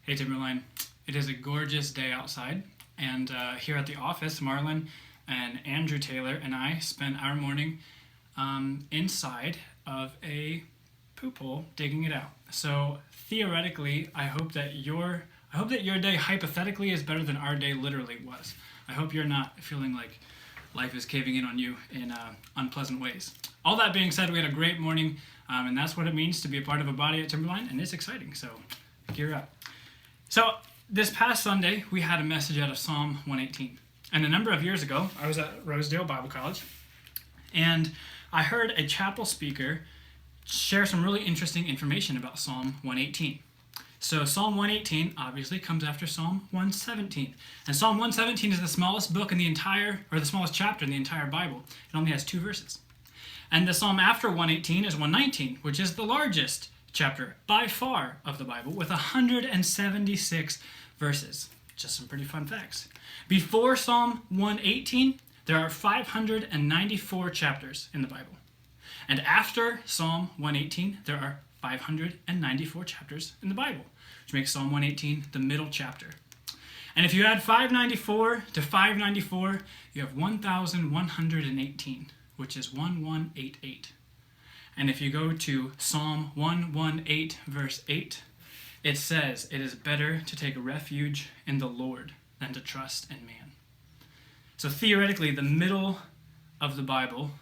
Hey Timberline, it is a gorgeous day outside, and here at the office, Marlon and Andrew Taylor and I spent our morning inside of a poop hole digging it out. So theoretically, I hope that your day hypothetically is better than our day literally was. I hope you're not feeling like life is caving in on you in unpleasant ways. All that being said, we had a great morning, and that's what it means to be a part of a body at Timberline, and it's exciting, so gear up. So this past Sunday, we had a message out of Psalm 118. And a number of years ago, I was at Rosedale Bible College, and I heard a chapel speaker share some really interesting information about Psalm 118. So Psalm 118 obviously comes after Psalm 117. And Psalm 117 is the smallest book in the entire, or the smallest chapter in the entire Bible. It only has 2 verses. And the Psalm after 118 is 119, which is the largest chapter by far of the Bible with 176 verses. Just some pretty fun facts. Before Psalm 118, there are 594 chapters in the Bible. And after Psalm 118, there are 594 chapters in the Bible, which makes Psalm 118 the middle chapter. And if you add 594 to 594, you have 1,118, which is 1188. And if you go to Psalm 118, verse 8, it says, "It is better to take refuge in the Lord than to trust in man." So theoretically, the middle of the Bible,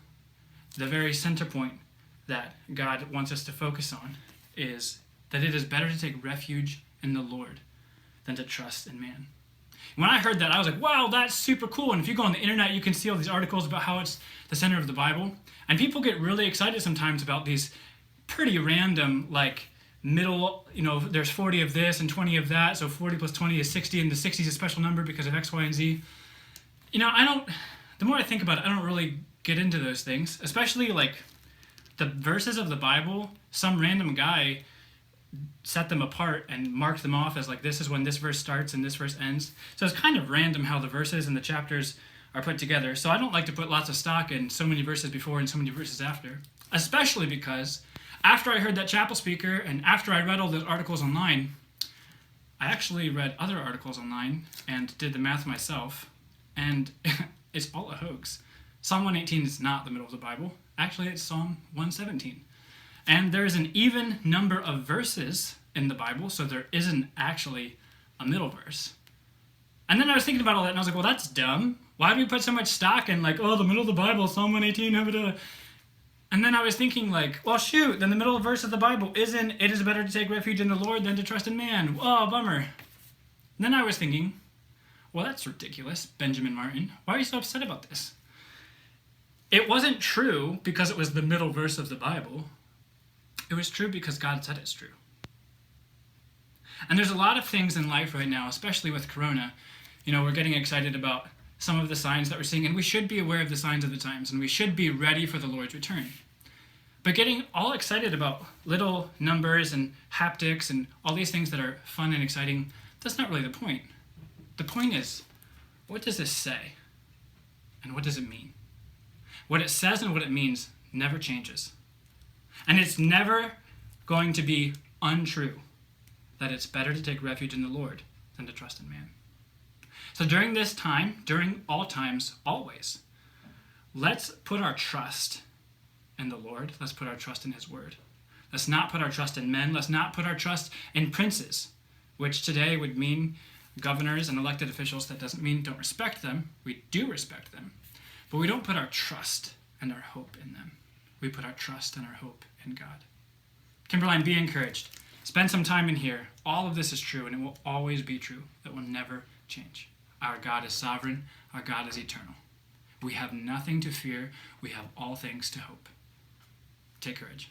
the very center point that God wants us to focus on, is that it is better to take refuge in the Lord than to trust in man. When I heard that, I was like, wow, that's super cool. And if you go on the internet, you can see all these articles about how it's the center of the Bible. And people get really excited sometimes about these pretty random, like, middle, there's 40 of this and 20 of that, so 40 plus 20 is 60, and the 60 is a special number because of X, Y, and Z. The more I think about it, I don't really get into those things, especially, like, the verses of the Bible. Some random guy set them apart and marked them off as, like, this is when this verse starts and this verse ends. So it's kind of random how the verses and the chapters are put together. So I don't like to put lots of stock in so many verses before and so many verses after, especially because after I heard that chapel speaker and after I read all those articles online, I actually read other articles online and did the math myself, and it's all a hoax. Psalm 118 is not the middle of the Bible. Actually, it's Psalm 117. And there's an even number of verses in the Bible, so there isn't actually a middle verse. And then I was thinking about all that, and I was like, well, that's dumb. Why do we put so much stock in, like, the middle of the Bible, Psalm 118, And then I was thinking, like, well, shoot, then the middle verse of the Bible isn't, "It is better to take refuge in the Lord than to trust in man." Oh, bummer. And then I was thinking, well, that's ridiculous, Benjamin Martin. Why are you so upset about this? It wasn't true because it was the middle verse of the Bible. It was true because God said it's true. And there's a lot of things in life right now, especially with Corona. We're getting excited about some of the signs that we're seeing, and we should be aware of the signs of the times, and we should be ready for the Lord's return. But getting all excited about little numbers and haptics and all these things that are fun and exciting, that's not really the point. The point is, what does this say? And what does it mean? What it says and what it means never changes. And it's never going to be untrue that it's better to take refuge in the Lord than to trust in man. So during this time, during all times, always, let's put our trust in the Lord. Let's put our trust in his word. Let's not put our trust in men. Let's not put our trust in princes, which today would mean governors and elected officials. That doesn't mean don't respect them. We do respect them. But we don't put our trust and our hope in them. We put our trust and our hope in God. Timberline, be encouraged. Spend some time in here. All of this is true, and it will always be true. It will never change. Our God is sovereign. Our God is eternal. We have nothing to fear. We have all things to hope. Take courage.